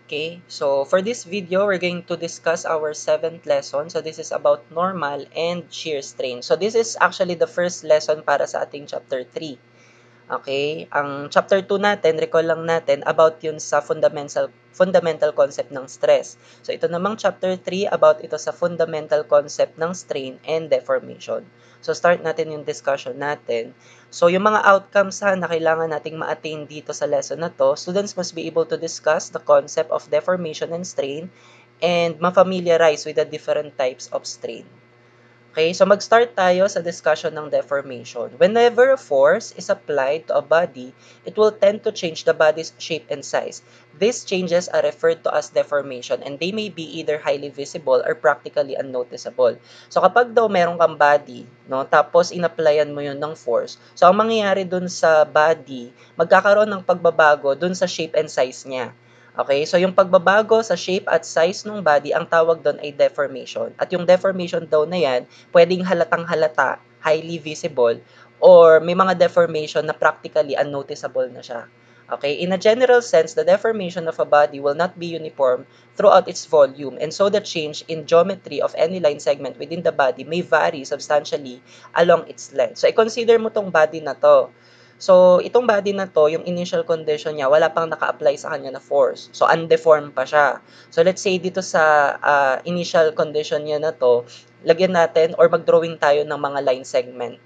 Okay, so for this video, we're going to discuss our 7th lesson. So this is about normal and shear strain. So this is actually the first lesson para sa ating chapter 3. Okay, ang chapter 2 natin, recall lang natin, about yun sa fundamental concept ng stress. So ito namang chapter 3, about ito sa fundamental concept ng strain and deformation. So start natin yung discussion natin. So yung mga outcomes na kailangan nating ma-attain dito sa lesson na to, students must be able to discuss the concept of deformation and strain and ma-familiarize with the different types of strain. Okay, so mag-start tayo sa discussion ng deformation. Whenever a force is applied to a body, it will tend to change the body's shape and size. These changes are referred to as deformation and they may be either highly visible or practically unnoticeable. So kapag daw meron kang body, no, tapos in-applyan mo yun ng force, so ang mangyayari dun sa body, magkakaroon ng pagbabago dun sa shape and size niya. Okay, so yung pagbabago sa shape at size ng body, ang tawag doon ay deformation. At yung deformation daw na yan, pwedeng halatang-halata, highly visible, or may mga deformation na practically unnoticeable na siya. Okay, in a general sense, the deformation of a body will not be uniform throughout its volume, and so the change in geometry of any line segment within the body may vary substantially along its length. So, i-consider mo tong body na to. So, itong body na to, yung initial condition niya, wala pang naka-apply sa kanya na force. So, undeformed pa siya. So, let's say dito sa initial condition niya na to, lagyan natin or mag-drawing tayo ng mga line segment.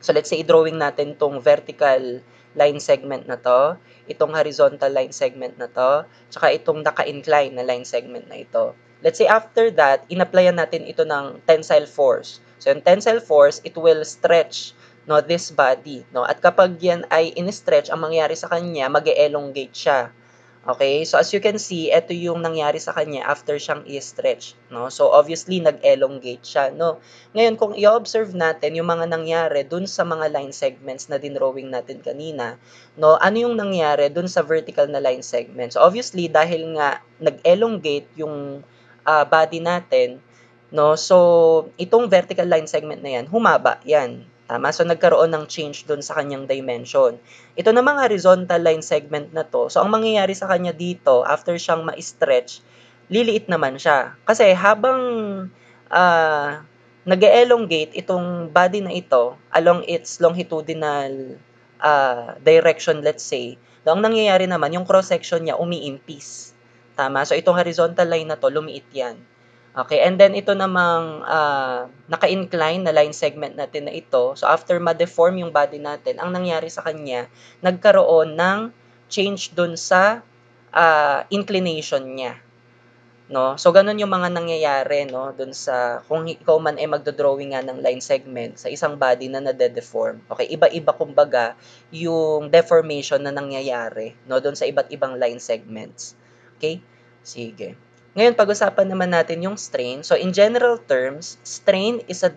So, let's say, drawing natin tong vertical line segment na to, itong horizontal line segment na to, tsaka itong naka-incline na line segment na ito. Let's say, after that, in-applyan natin ito ng tensile force. So, yung tensile force, it will stretch no, this body. No? At kapag yan ay in-stretch, ang mangyayari sa kanya, mag-elongate siya. Okay? So, as you can see, ito yung nangyari sa kanya after siyang i-stretch. No? So, obviously, nag-elongate siya. No? Ngayon, kung i-observe natin yung mga nangyari dun sa mga line segments na dinrawing natin kanina, no, ano yung nangyari dun sa vertical na line segments? So, obviously, dahil nga nag-elongate yung body natin, no, so, itong vertical line segment na yan, humaba yan. Tama? So, nagkaroon ng change dun sa kanyang dimension. Ito namang horizontal line segment na to, so ang mangyayari sa kanya dito, after siyang ma-stretch, liliit naman siya. Kasi habang nag-elongate itong body na ito along its longitudinal direction, let's say, so ang nangyayari naman, yung cross-section niya umiimpis. Tama? So, itong horizontal line na to, lumiit yan. Okay, and then ito namang naka-incline na line segment natin na ito. So, after ma-deform yung body natin, ang nangyari sa kanya, nagkaroon ng change dun sa inclination niya. No? So, ganun yung mga nangyayari, no? Dun sa, kung ikaw man ay magdodrawing nga ng line segment sa isang body na nade-deform. Okay, iba-iba kumbaga yung deformation na nangyayari, no? Dun sa iba't ibang line segments. Okay? Sige. Ngayon, pag-usapan naman natin yung strain. So, in general terms, strain is a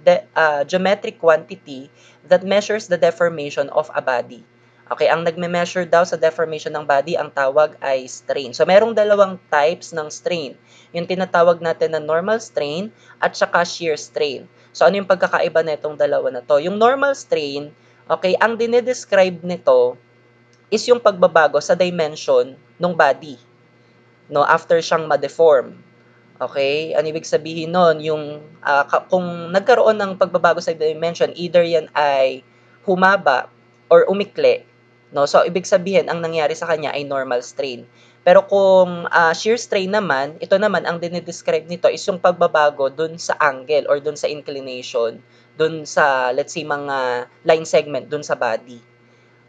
geometric quantity that measures the deformation of a body. Okay, ang nagme-measure daw sa deformation ng body, ang tawag ay strain. So, merong dalawang types ng strain. Yung tinatawag natin na normal strain at saka shear strain. So, ano yung pagkakaiba na itong dalawa na to? Yung normal strain, okay, ang dinedescribe nito is yung pagbabago sa dimension ng body, no, after siyang ma-deform. Okay? Ang ibig sabihin nun, yung kung nagkaroon ng pagbabago sa dimension, either yan ay humaba or umikli, no? So, ibig sabihin, ang nangyari sa kanya ay normal strain. Pero kung shear strain naman, ito naman, ang dinidescribe nito is yung pagbabago dun sa angle or dun sa inclination, dun sa, let's say, mga line segment dun sa body.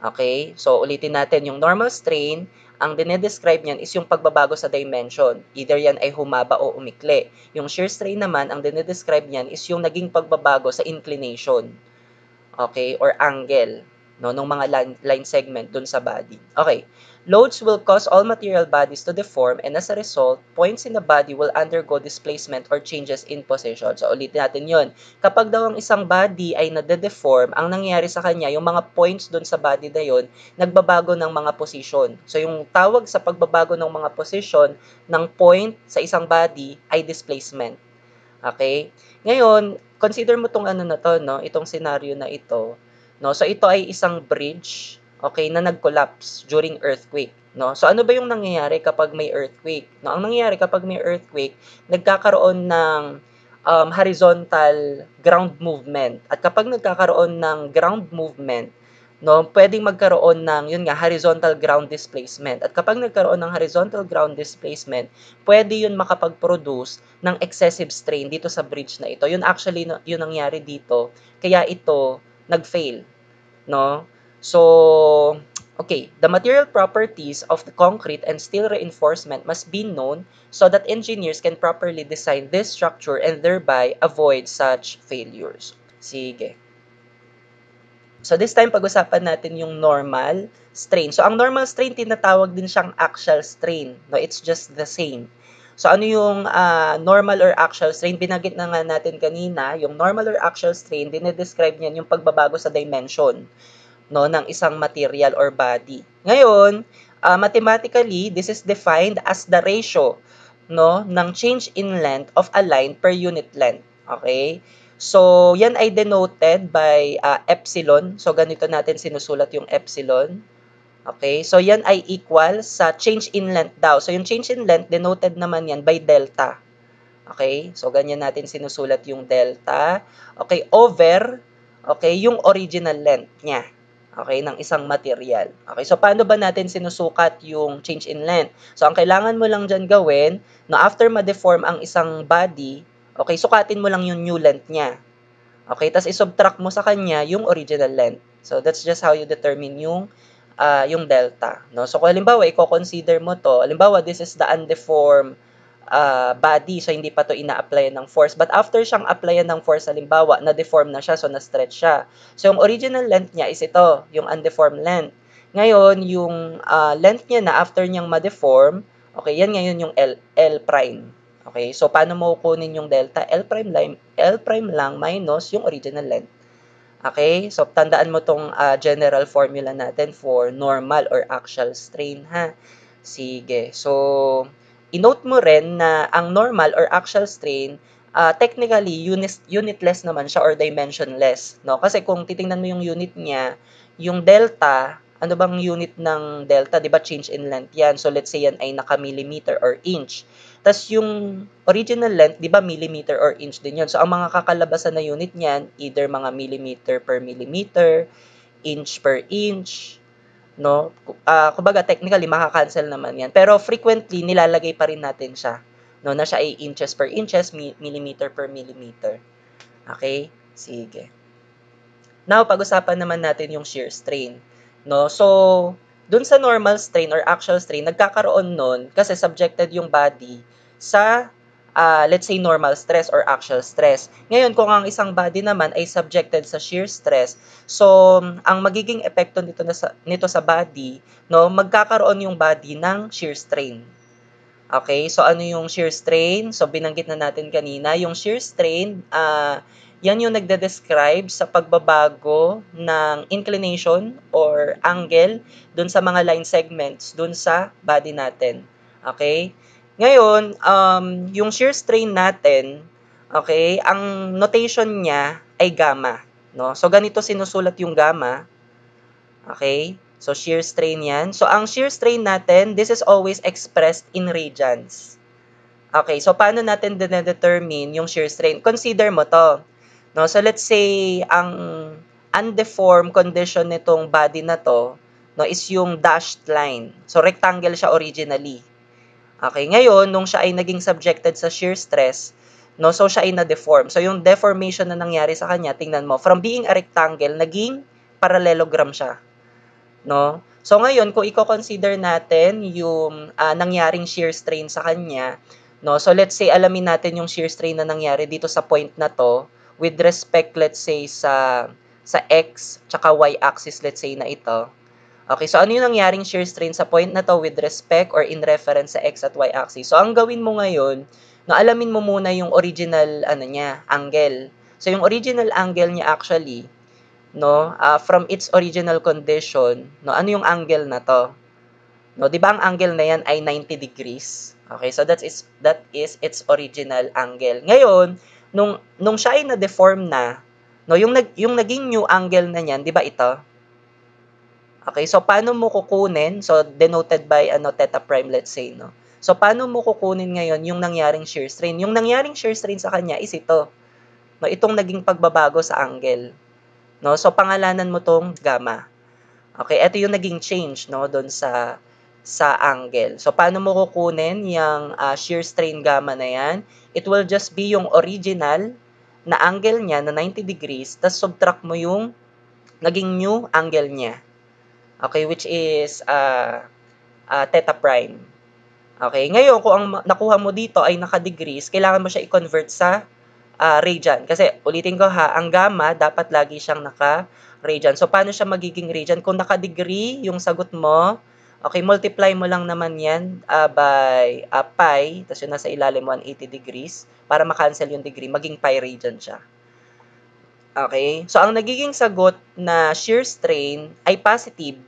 Okay? So, ulitin natin, yung normal strain, ang dinedescribe niyan is yung pagbabago sa dimension. Either yan ay humaba o umikli. Yung shear strain naman, ang dinedescribe niyan is yung naging pagbabago sa inclination. Okay? Or angle, no, ng mga line segment dun sa body. Okay. Loads will cause all material bodies to deform, and as a result, points in the body will undergo displacement or changes in position. So, ulitin natin yon. Kapag daw ang isang body ay nade-deform, ang nangyayari sa kanya, yung mga points dun sa body na yon, nagbabago ng mga position. So, yung tawag sa pagbabago ng mga position ng point sa isang body ay displacement. Okay? Ngayon, consider mo tong ano na to, no? Itong scenario na ito, no? So ito ay isang bridge, okay, na nag-collapse during earthquake. no? So, ano ba yung nangyayari kapag may earthquake? No, ang nangyayari kapag may earthquake, nagkakaroon ng horizontal ground movement. At kapag nagkakaroon ng ground movement, no, pwedeng magkaroon ng, yun nga, horizontal ground displacement. At kapag nagkaroon ng horizontal ground displacement, pwede yun makapag-produce ng excessive strain dito sa bridge na ito. Yun actually, yun nangyari dito. Kaya ito, nag-fail, no? So, okay, the material properties of the concrete and steel reinforcement must be known so that engineers can properly design this structure and thereby avoid such failures. Sige. So this time, pag-usapan natin yung normal strain. So ang normal strain, tinatawag din siyang axial strain. No, it's just the same. So ano yung normal or axial strain? Binanggit na nga natin kanina, yung normal or axial strain, dinedescribe niyan yung pagbabago sa dimension, no, ng isang material or body. Ngayon, mathematically, this is defined as the ratio, no, ng change in length of a line per unit length. Okay? So, yan ay denoted by epsilon. So, ganito natin sinusulat yung epsilon. Okay? So, yan ay equal sa change in length daw. So, yung change in length, denoted naman yan by delta. Okay? So, ganyan natin sinusulat yung delta. Okay? Over, okay, yung original length niya. Okay? Ng isang material. Okay? So, paano ba natin sinusukat yung change in length? So, ang kailangan mo lang dyan gawin, no, after ma-deform ang isang body, okay, sukatin mo lang yung new length niya. Okay? Tapos, isubtract mo sa kanya yung original length. So, that's just how you determine yung delta. No? So, kung halimbawa, i-consider mo to, halimbawa, this is the undeformed body, so hindi pa to ina-applyan ng force. But after siyang applyan ng force, halimbawa, na-deform na siya, so na-stretch siya. So, yung original length niya is ito, yung undeformed length. Ngayon, yung length niya na after niyang ma-deform, okay, yan ngayon yung L prime. Okay, so paano mo kunin yung delta? L prime lang minus yung original length. Okay, so tandaan mo tong general formula natin for normal or axial strain, ha? Sige, so i-note mo rin na ang normal or axial strain, technically, unitless naman siya or dimensionless, no? Kasi kung titingnan mo yung unit niya, yung delta, ano bang unit ng delta? Di ba change in length yan? So let's say yan ay naka-millimeter or inch. Tas yung original length, di ba millimeter or inch din yun? So ang mga kakalabasan na unit niyan, either mga millimeter per millimeter, inch per inch, no? Kumbaga technically makakancel naman 'yan. Pero frequently nilalagay pa rin natin siya, no, na siya ay inches per inches, millimeter per millimeter. Okay? Sige. Now, pag-usapan naman natin yung shear strain, no? So, dun sa normal strain or axial strain, nagkakaroon nun kasi subjected yung body sa let's say normal stress or axial stress. Ngayon, kung ang isang body naman ay subjected sa shear stress, so ang magiging epekto nito sa body, no, magkakaroon yung body ng shear strain. Okay, so ano yung shear strain? So binanggit na natin kanina, yung shear strain, yan yung nagde-describe sa pagbabago ng inclination or angle dun sa mga line segments dun sa body natin. Okay? Ngayon, yung shear strain natin, okay, ang notation niya ay gamma. No? So ganito sinusulat yung gamma. Okay? So, shear strain yan. So, ang shear strain natin, this is always expressed in radians. Okay, so paano natin determine yung shear strain? Consider mo to. No? So, let's say, ang undeformed condition nitong body na to, no, is yung dashed line. So, rectangle siya originally. Okay, ngayon, nung siya ay naging subjected sa shear stress, no, so siya ay na-deform. So, yung deformation na nangyari sa kanya, tingnan mo, from being a rectangle, naging parallelogram siya. No? So ngayon, kung i-consider natin yung nangyaring shear strain sa kanya, no? So let's say alamin natin yung shear strain na nangyari dito sa point na to with respect, let's say, sa x tsaka y axis, let's say na ito. Okay, so ano yung nangyaring shear strain sa point na to with respect or in reference sa x at y axis? So ang gawin mo ngayon, no, alamin mo muna yung original angle. So yung original angle niya actually, no, from its original condition, no, ano yung angle na to? No, 'di ba ang angle na yan ay 90 degrees? Okay, so that is its original angle. Ngayon, nung siya ay na-deform na, no, yung naging new angle na niyan, 'di ba ito? Okay, so paano mo kukunin? So denoted by theta prime, let's say, no. So paano mo kukunin ngayon yung nangyaring shear strain? Yung nangyaring shear strain sa kanya is ito, no, itong naging pagbabago sa angle, no. So pangalanan mo tong gamma. Okay, ito yung naging change, no, doon sa angle. So paano mo kukunin yung shear strain gamma na yan? It will just be yung original na angle niya na 90 degrees, tas subtract mo yung naging new angle niya. Okay, which is theta prime. Okay, ngayon kung ang nakuha mo dito ay naka-degrees, kailangan mo siya i-convert sa radian. Kasi ulitin ko ha, ang gamma dapat lagi siyang naka-radian. So paano siya magiging radian? Kung naka-degree yung sagot mo, okay, multiply mo lang naman yan by pi, tapos yun nasa ilalim 180 degrees, para makancel yung degree, maging pi radian siya. Okay? So, ang nagiging sagot na shear strain ay positive.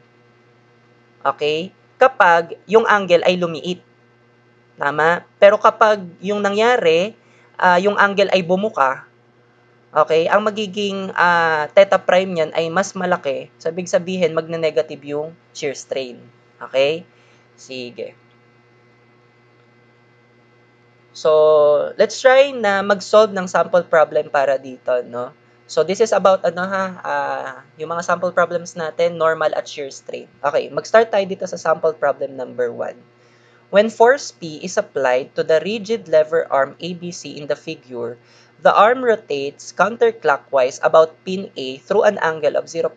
Okay? Kapag yung angle ay lumiit. Tama? Pero kapag yung nangyari, yung angle ay bumuka, okay, ang magiging theta prime niyan ay mas malaki. So, ibig sabihin, magne-negative yung shear strain. Okay? Sige. So, let's try na mag-solve ng sample problem para dito, no? So, this is about, yung mga sample problems natin, normal at shear strain. Okay, mag-start tayo dito sa sample problem number 1. When force P is applied to the rigid lever arm ABC in the figure, the arm rotates counterclockwise about pin A through an angle of 0.05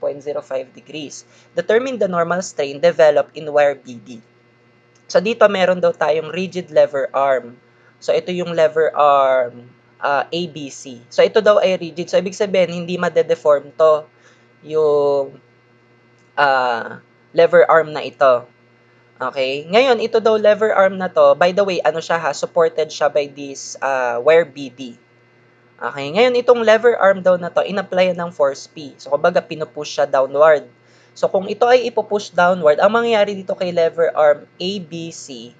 degrees. Determine the normal strain developed in wire BD. So, dito meron daw tayong rigid lever arm. So, ito yung lever arm ABC. So, ito daw ay rigid. So, ibig sabihin, hindi made-deform to yung lever arm na ito. Okay? Ngayon, ito daw lever arm na to, by the way, ano siya ha, supported siya by this wire BD. Okay? Ngayon, itong lever arm daw na to, in-apply ng force P. So, kumbaga, pinupush siya downward. So, kung ito ay ipupush downward, ang mangyayari dito kay lever arm ABC,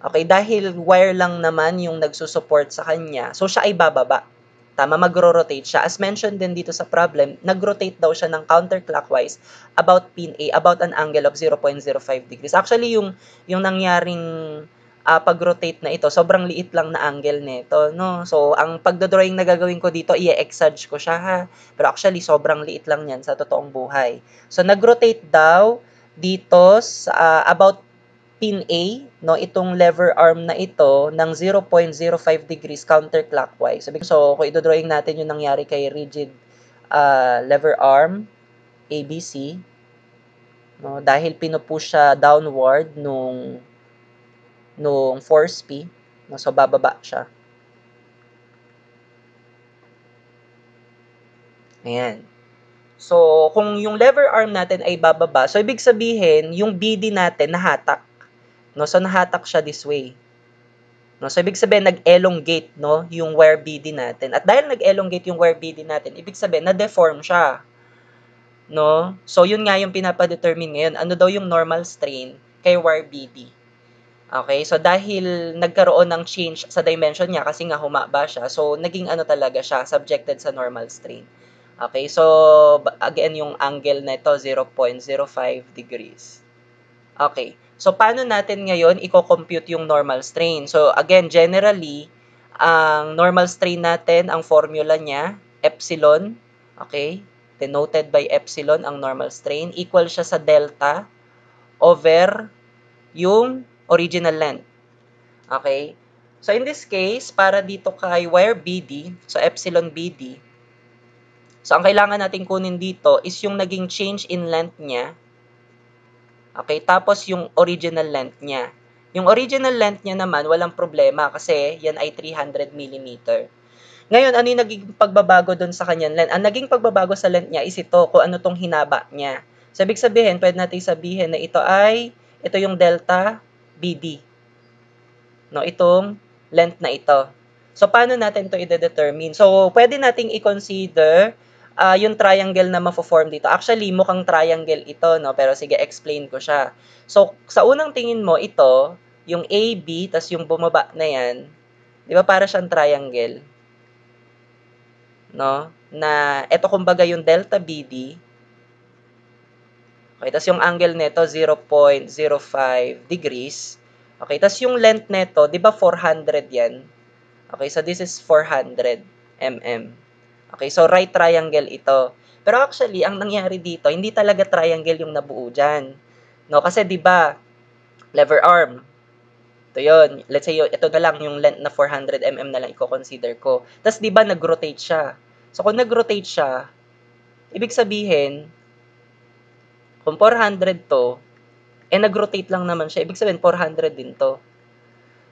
okay, dahil wire lang naman yung nagsusupport sa kanya, so siya ay bababa. Tama, magro-rotate siya. As mentioned din dito sa problem, nag-rotate daw siya ng counterclockwise about pin A, about an angle of 0.05 degrees. Actually, yung nangyaring pag-rotate na ito, sobrang liit lang na angle nito, no? So, ang pagdodrawing na gagawin ko dito, i-exage ko siya, ha? Pero actually, sobrang liit lang yan sa totoong buhay. So, nag-rotate daw dito sa about pin A, no, itong lever arm na ito ng 0.05 degrees counterclockwise. So, kung idodrawing natin yung nangyari kay rigid lever arm ABC, no, dahil pinupush siya downward nung force P, no, so bababa siya. Ayan. So, kung yung lever arm natin ay bababa, so ibig sabihin, yung BD natin nahatak. No, so nahatak siya this way. No, so ibig sabihin nag-elongate, no, yung wire BD natin. At dahil nag-elongate yung wire BD natin, ibig sabihin na-deform siya. No? So yun nga yung pinapa-determine ngayon. Ano daw yung normal strain kay wire BD? Okay? So dahil nagkaroon ng change sa dimension niya kasi nga humaba siya, so naging talaga siya, subjected sa normal strain. Okay? So again yung angle nito 0.05 degrees. Okay. So, paano natin ngayon i-compute yung normal strain? So, again, generally, ang normal strain natin, ang formula niya, epsilon, okay, denoted by epsilon, ang normal strain, equal siya sa delta over yung original length. Okay? So, in this case, para dito kay wire BD, so epsilon BD, so, ang kailangan natin kunin dito is yung naging change in length niya. Okay, tapos yung original length niya. Yung original length niya naman, walang problema kasi yan ay 300 mm. Ngayon, ano yung naging pagbabago doon sa kanyang length? Ang naging pagbabago sa length niya is ito, kung ano tong hinaba niya. So, ibig sabihin, pwede natin sabihin na ito yung delta BD. No, itong length na ito. So, paano natin to i-determine? So, pwede nating i-consider yung triangle na mafo-form dito. Actually, mukhang triangle ito, no? Pero sige, explain ko siya. So, sa unang tingin mo, ito, yung AB, tas yung bumaba na yan, di ba para siyang triangle? No? Na, ito kumbaga yung delta BD, Okay, tas yung angle nito 0.05 degrees. Okay, tas yung length nito, 'di ba 400 'yan? Okay, so this is 400 mm. Okay, so right triangle ito. Pero actually, ang nangyari dito, hindi talaga triangle yung nabuo diyan. No, kasi 'di ba, lever arm. Ito 'yon. Let's say ito na lang yung length na 400 mm na lang i-consider ko. Tas 'di ba nag-rotate siya? So kung nag-rotate siya, ibig sabihin kung 400 to, nag-rotate lang naman siya. Ibig sabihin 400 din to.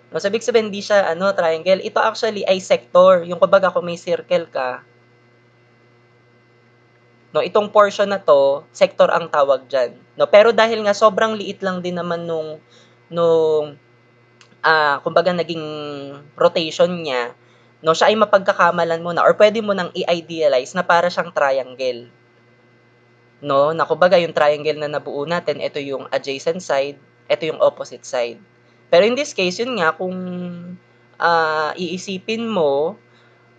No, so ibig sabihin hindi siya triangle. Ito actually ay sector. Yung kumbaga kung may circle ka, no, itong portion na to, sector ang tawag diyan. No, pero dahil nga sobrang liit lang din naman nung kumbaga naging rotation niya, no, siya ay mapagkakamalan mo na or pwede mo nang i-idealize na para siyang triangle. No, na kumbaga yung triangle na nabuo natin, ito yung adjacent side, ito yung opposite side. Pero in this case, yun nga, kung iisipin mo,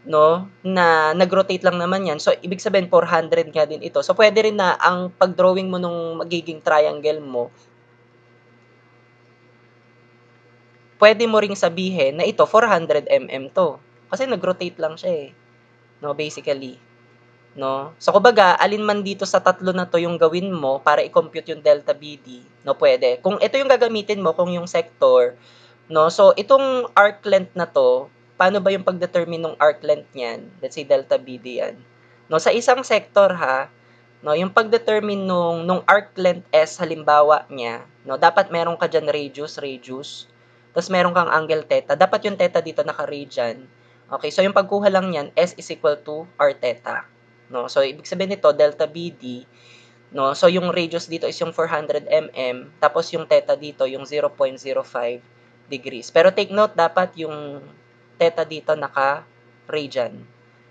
no, na nag-rotate lang naman yan, so ibig sabihin 400 nga din ito. So pwede rin na ang pag-drawing mo nung magiging triangle mo, pwede mo ring sabihin na ito 400 mm to. Kasi nag-rotate lang siya no, basically. No? So, kumbaga, alin man dito sa tatlo na to yung gawin mo para i-compute yung delta BD, no, pwede. Kung ito yung gagamitin mo, kung yung sector, no, so itong arc length na to, paano ba yung pag-determine ng arc length niyan? Let's say delta BD yan. No, sa isang sector ha, no, yung pag-determine nung arc length S halimbawa niya, no, dapat meron ka diyan radius, tapos meron kang angle theta. Dapat yung theta dito naka-radian. Okay, so yung pagkuha lang niyan, S is equal to R theta. No, so ibig sabihin nito delta BD, no, so yung radius dito is yung 400 mm, tapos yung theta dito yung 0.05 degrees. Pero take note, dapat yung theta dito naka-radian.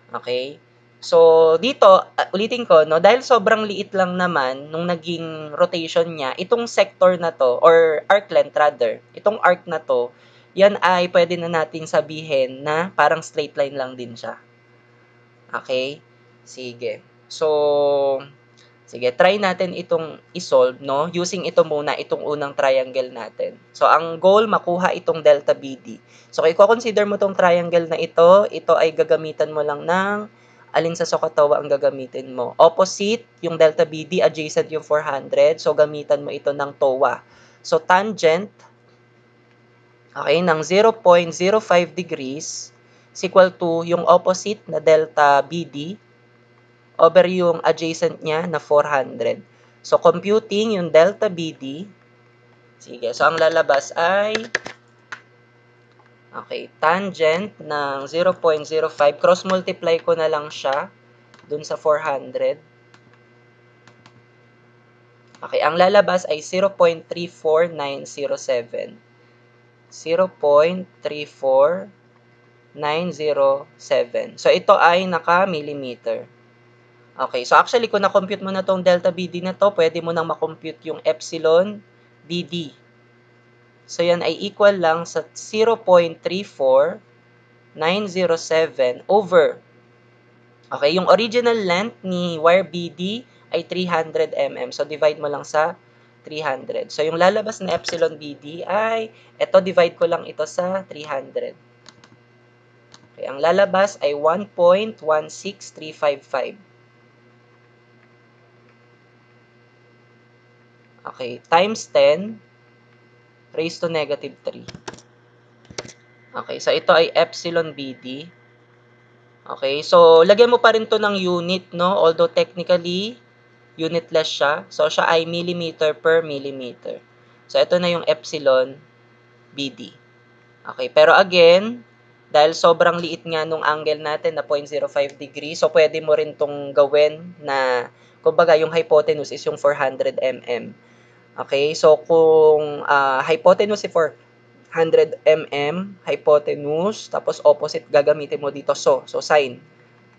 Okay? So, dito, ulitin ko, no, dahil sobrang liit lang naman nung naging rotation niya, itong sector na to, or arc length rather, itong arc na to, yan ay pwede na natin sabihin na parang straight line lang din siya. Okay? Sige. So, sige, try natin itong isolve, no? Using ito muna, itong unang triangle natin. So, ang goal, makuha itong delta BD. So, kung i-consider mo itong triangle na ito ay gagamitan mo lang ng alin sa Sokotowa ang gagamitin mo. Opposite, yung delta BD, adjacent yung 400. So, gamitan mo ito ng TOA. So, tangent, okay, ng 0.05 degrees is equal to yung opposite na delta BD over yung adjacent niya na 400. So, computing yung delta BD. Sige, so ang lalabas ay okay, tangent ng 0.05. Cross-multiply ko na lang siya dun sa 400. Okay, ang lalabas ay 0.34907. 0.34907. So, ito ay naka-millimeter. Okay, so actually, kung na-compute mo na tong delta BD na to, pwede mo nang makompute yung epsilon BD. So, yan ay equal lang sa 0.34907 over, okay, yung original length ni wire BD ay 300 mm. So, divide mo lang sa 300. So, yung lalabas na epsilon BD ay, ito, divide ko lang ito sa 300. Okay, ang lalabas ay 1.16355. Okay, times 10 raised to negative 3. Okay, so ito ay epsilon BD. Okay, so lagyan mo pa rin to ng unit, no? Although technically, unitless siya. So siya ay millimeter per millimeter. So ito na yung epsilon BD. Okay, pero again, dahil sobrang liit nga nung angle natin na 0.05 degree, so pwede mo rin tong gawin na, kumbaga, yung hypotenuse is yung 400 mm. Okay, so kung hypotenuse is 400 mm, hypotenuse, tapos opposite gagamitin mo dito, so sine.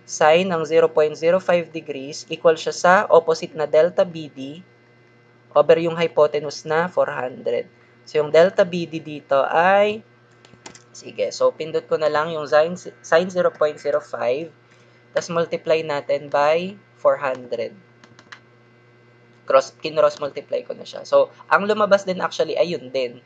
Sine ng 0.05 degrees equal siya sa opposite na delta BD over yung hypotenuse na 400. So yung delta BD dito ay, sige, so pindot ko na lang yung sine 0.05, tapos multiply natin by 400. Kinross multiply ko na siya. So, ang lumabas din actually ay yun din.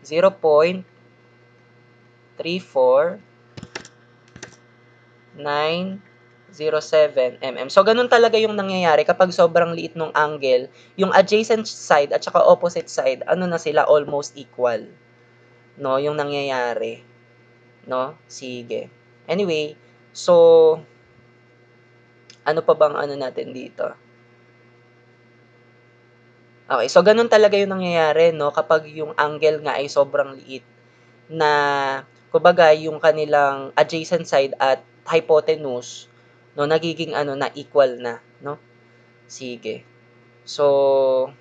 0.34907 mm. So, ganun talaga yung nangyayari kapag sobrang liit ng angle, yung adjacent side at saka opposite side, ano na sila, almost equal. No, yung nangyayari. No? Sige. Anyway, so, ano pa bang ano natin dito? Okay, so ganun talaga yung nangyayari, no? Kapag yung angle nga ay sobrang liit na, kumbaga, yung kanilang adjacent side at hypotenuse, no, nagiging ano na, equal na, no? Sige. So,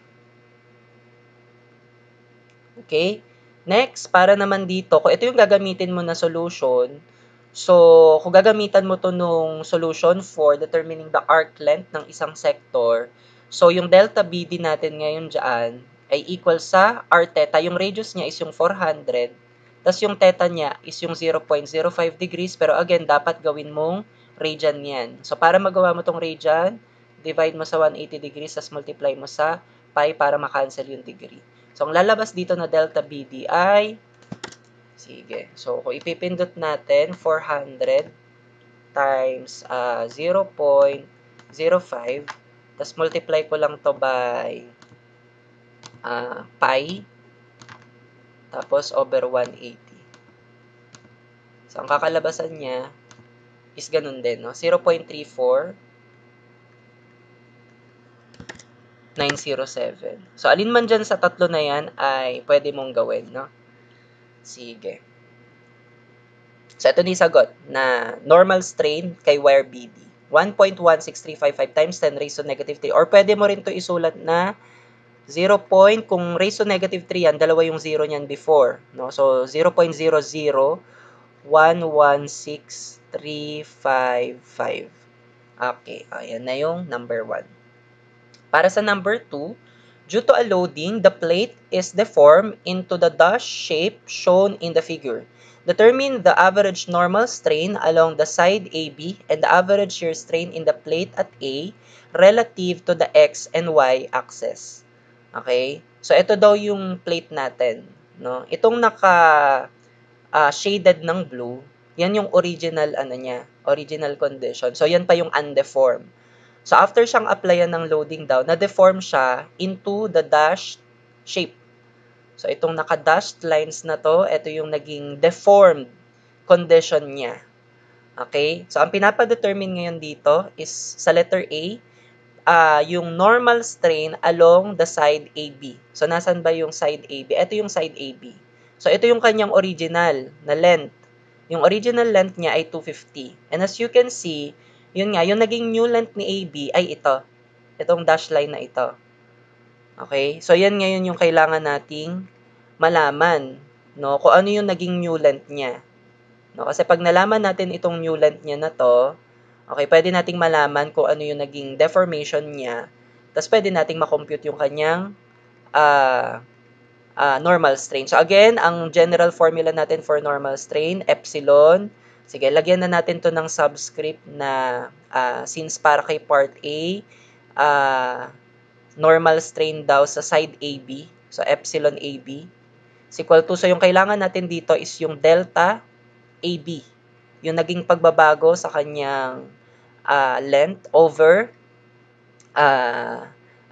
okay. Next, para naman dito, kung ito yung gagamitin mo na solution, so, kung gagamitan mo to nung solution for determining the arc length ng isang sector, so, yung delta BD natin ngayon dyan ay equal sa r theta. Yung radius niya is yung 400, tas yung theta niya is yung 0.05 degrees, pero again, dapat gawin mong radian yan. So, para magawa mo tong radian, divide mo sa 180 degrees, tas multiply mo sa pi para makancel yung degree. So, ang lalabas dito na delta BD ay, sige, so kung ipipindot natin, 400 times 0.05, tas multiply ko lang to by pi, tapos over 180. So, ang kakalabasan niya is ganun din, no? 0.34907. So, alin man dyan sa tatlo na yan ay pwede mong gawin, no? Sige. So, ito ni sagot na normal strain kay wire BD. 1.16355 times 10 raised to negative 3. Or pwede mo rin to isulat na 0. Kung raised to negative 3 yan, dalawa yung 0 niyan before. No? So, 0.0011635. Okay. Ayan na yung number 1. Para sa number 2, due to a loading, the plate is deformed into the dash shape shown in the figure. Determine the average normal strain along the side AB and the average shear strain in the plate at A relative to the X and Y axis. Okay? So, ito daw yung plate natin. No? Itong shaded ng blue, yan yung original, original condition. So, yan pa yung undeformed. So, after siyang applyan ng loading down, na-deform siya into the dashed shape. So, itong naka-dashed lines na to, ito yung naging deformed condition niya. Okay? So, ang pinapadetermine ngayon dito is sa letter A, yung normal strain along the side AB. So, nasan ba yung side AB? Ito yung side AB. So, ito yung kanyang original na length. Yung original length niya ay 250. And as you can see, yun nga, yung naging new length ni AB ay ito. Itong dash line na ito. Okay? So, yan ngayon yung kailangan nating malaman. No? Kung ano yung naging new length niya. No? Kasi pag nalaman natin itong new length niya na to, okay, pwede nating malaman kung ano yung naging deformation niya. Tapos, pwede nating makompute yung kanyang normal strain. So, again, ang general formula natin for normal strain, epsilon. Sige, lagyan na natin to ng subscript na since para kay part A, normal strain daw sa side AB. So, epsilon AB is equal to, so yung kailangan natin dito is yung delta AB. Yung naging pagbabago sa kanyang length over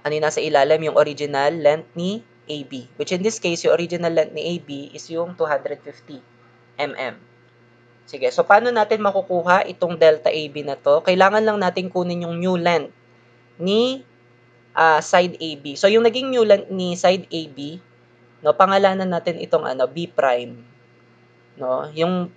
ano yung nasa ilalim, yung original length ni AB. Which in this case, yung original length ni AB is yung 250 mm. Sige, so paano natin makukuha itong delta AB na to? Kailangan lang natin kunin yung new length ni side AB. So, yung naging new length ni side AB, no, pangalanan natin itong B prime. No? Yung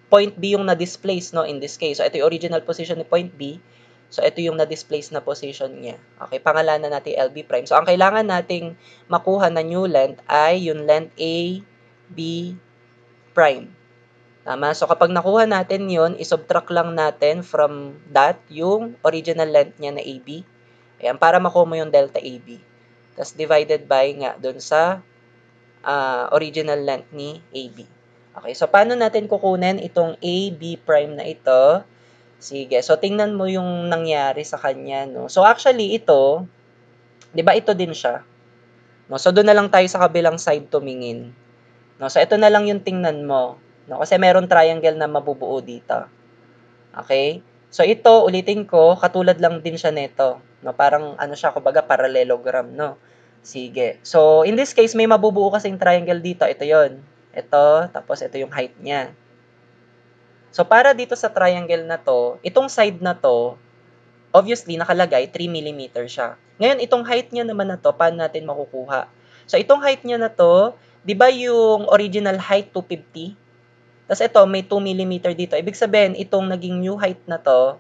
point B yung na-displace, no, in this case. So, ito yung original position ni point B. So, ito yung na-displace na position niya. Okay, pangalanan natin LB prime. So, ang kailangan nating makuha na new length ay yung length A, B prime. Tama? So, kapag nakuha natin yun, isubtract lang natin from that yung original length niya na AB. Ayan, para makuha mo yung delta AB. Tapos, divided by nga dun sa original length ni AB. Okay, so paano natin kukunin itong AB prime na ito? Sige, so tingnan mo yung nangyari sa kanya, no? So actually ito, 'Di ba ito din siya? No, so doon na lang tayo sa kabilang side tumingin. No, so ito na lang yung tingnan mo. No, kasi meron triangle na mabubuo dito. Okay? So ito, ulitin ko, katulad lang din siya nito. No, parang ano siya, kumbaga parallelogram, no? Sige. So, in this case, may mabubuo kasing triangle dito. Ito yon. Ito, tapos ito yung height niya. So, para dito sa triangle na to, itong side na to, obviously, nakalagay 3 mm siya. Ngayon, itong height niya naman na to, paano natin makukuha? So, itong height niya na to, di ba yung original height 250? Tapos ito, may 2 mm dito. Ibig sabihin, itong naging new height na to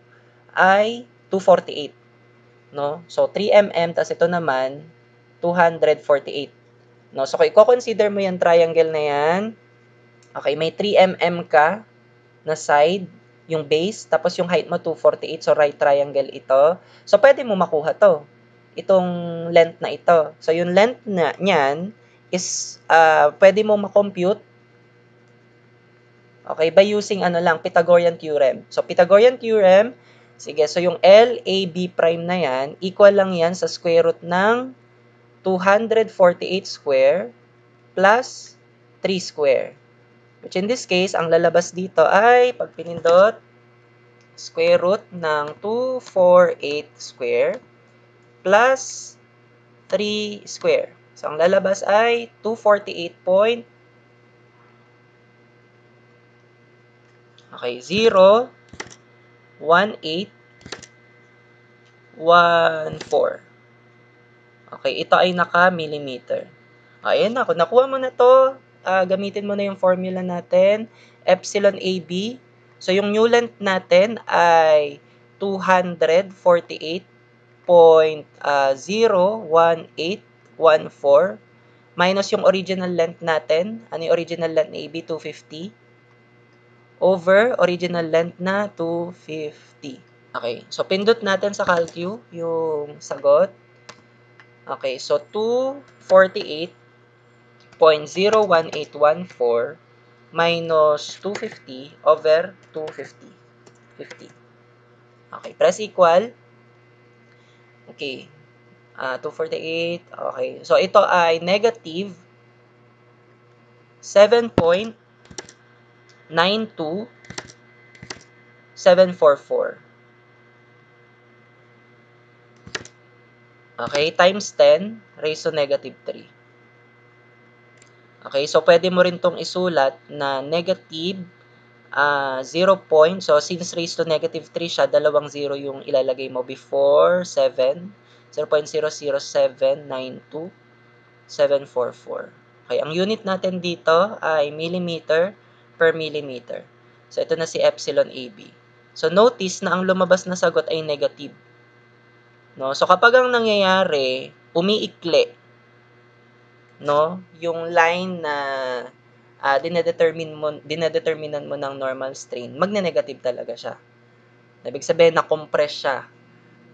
ay 248. No? So, 3 mm, tapos ito naman, 248. No? So, kung i-consider mo yung triangle na yan, okay, may 3 mm ka na side, yung base, tapos yung height mo 248, so right triangle ito. So, pwede mo makuha to. Itong length na ito. So, yung length na niyan is, pwede mo makompute, okay, by using ano lang, Pythagorean theorem. So, Pythagorean theorem, sige, so yung LAB prime na yan, equal lang yan sa square root ng 248 square plus 3 square. Which in this case, ang lalabas dito ay, pag pinindot, square root ng 248 square plus 3 square. So, ang lalabas ay 248 point, okay, 0, 18, 14. Okay, ito ay naka-millimeter. Ayan na, kung nakuha mo na to, gamitin mo na yung formula natin, epsilon AB. So, yung new length natin ay 248.01814 minus yung original length natin. Ano yung original length na AB? 250 over original length na 250. Okay, so pindot natin sa calcu yung sagot. Okay, so 248.01814 minus 250 over 250. 50. Okay, press equal. Okay, 248. Okay, so ito ay negative 7.92744. Okay, times 10 raised to negative 3. Okay, so pwede mo rin tong isulat na negative 0 point. So, since raised to negative 3 siya, dalawang 0 yung ilalagay mo before 7. 0.00792.744. Okay, ang unit natin dito ay millimeter per millimeter. So, ito na si epsilon AB. So, notice na ang lumabas na sagot ay negative. No? So, kapag ang nangyayari, umiikli, no, yung line na dinedeterminan mo ng normal strain, magne-negative talaga siya. Ibig sabihin na compress siya.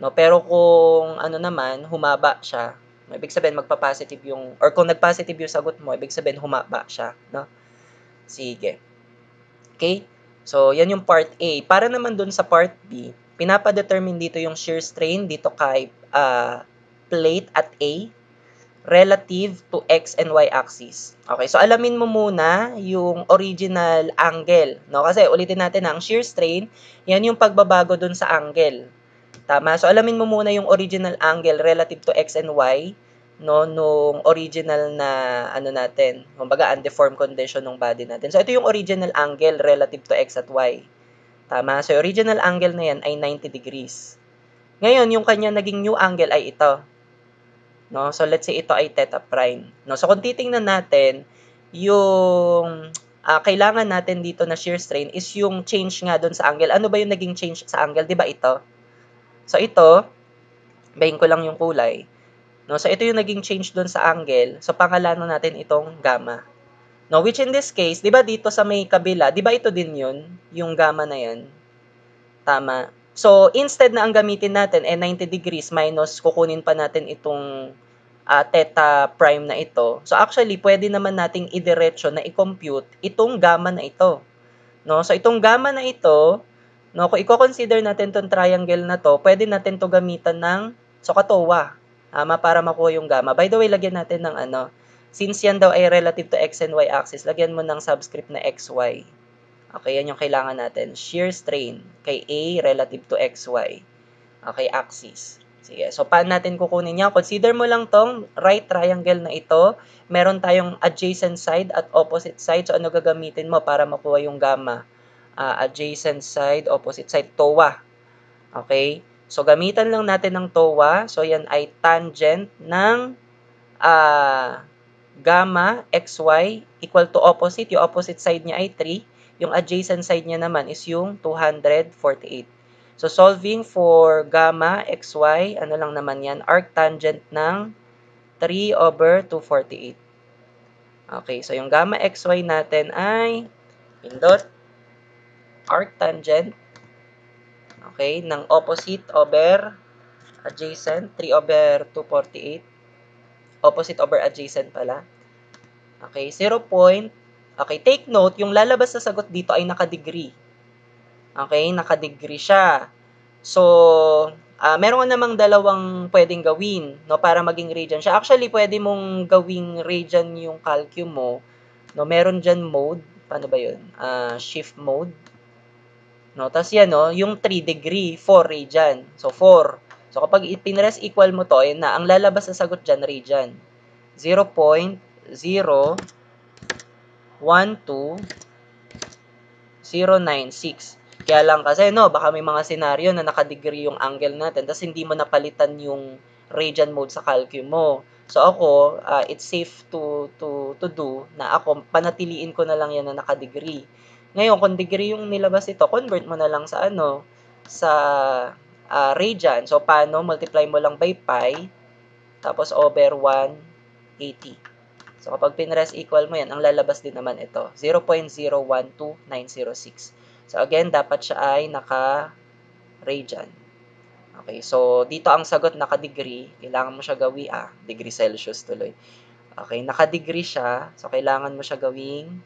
No, pero kung ano naman, humaba siya, ibig sabihin magpa-positive yung, or kung nag-positive yung sagot mo, ibig sabihin humaba siya, no? Sige. Okay? So, yan yung part A. Para naman dun sa part B, pinapa-determine dito yung shear strain dito kay plate at A relative to X and Y axis. Okay, so alamin mo muna yung original angle, no? Kasi ulitin natin ang shear strain, yan yung pagbabago dun sa angle. Tama? So alamin mo muna yung original angle relative to X and Y, no, nung original na ano natin, kumbaga undeformed condition ng body natin. So ito yung original angle relative to X at Y. Tama? So original angle na yan ay 90 degrees. Ngayon, yung kanya naging new angle ay ito. No? So, let's say ito ay theta prime. No? So, kung titingnan natin, yung kailangan natin dito na shear strain is yung change nga doon sa angle. Ano ba yung naging change sa angle? Di ba ito? So, ito, bahin ko lang yung kulay. No? So, ito yung naging change doon sa angle. So, pangalanan natin itong gamma. No? Which in this case, di ba dito sa may kabila, di ba ito din yun? Yung gamma na yan. Tama. So, instead na ang gamitin natin 90 degrees minus kukunin pa natin itong theta prime na ito. So, actually, pwede naman nating idiretso na i-compute itong gamma na ito. No? So, itong gamma na ito, no, kung i-consider natin itong triangle na to, pwede natin to gamitan ng SOHCAHTOA. para makuha yung gamma. By the way, lagyan natin ng ano, since yan daw ay relative to x and y axis, lagyan mo ng subscript na xy. Okay, yan yung kailangan natin. Shear strain kay A relative to xy. Okay, axis. Sige, so paano natin kukunin yan? Consider mo lang tong right triangle na ito. Meron tayong adjacent side at opposite side. So ano gagamitin mo para makuha yung gamma? Adjacent side, opposite side, TOA. Okay? So gamitan lang natin ng TOA. So yan ay tangent ng gamma xy equal to opposite. Yung opposite side niya ay 3. Yung adjacent side niya naman is yung 248. So, solving for gamma xy, ano lang naman yan, arctangent ng 3 over 248. Okay, so yung gamma xy natin ay pindot arctangent, okay, ng opposite over adjacent, 3 over 248. Opposite over adjacent pala. Okay, 0. Okay, take note, yung lalabas na sagot dito ay nakadegree. Okay, nakadegree siya. So, meron namang dalawang pwedeng gawin, no, para maging radian siya. Actually, pwede mong gawing radian yung calculus mo, no. Meron diyan mode, paano ba 'yun? Shift mode. No, tas yan, no, yung 3 degree, 4 radian. So, 4. So, kapag ipinrest equal mo to, ayun na, ang lalabas na sagot diyan radian. 0.012096. Kaya lang kasi, no, baka may mga senaryo na nakadegree yung angle natin, tapos hindi mo napalitan yung radian mode sa calculus mo. So, ako, it's safe to do na ako, panatiliin ko na lang yan na nakadegree. Ngayon, kung degree yung nilabas ito, convert mo na lang sa ano, sa radian. So, paano? Multiply mo lang by pi, tapos over 180. So, kapag pinrest equal mo yan, ang lalabas din naman ito, 0.012906. So, again, dapat siya ay naka-radian. Okay, so, dito ang sagot naka-degree. Kailangan mo siya gawin, degree Celsius tuloy. Okay, naka-degree siya. So, kailangan mo siya gawing,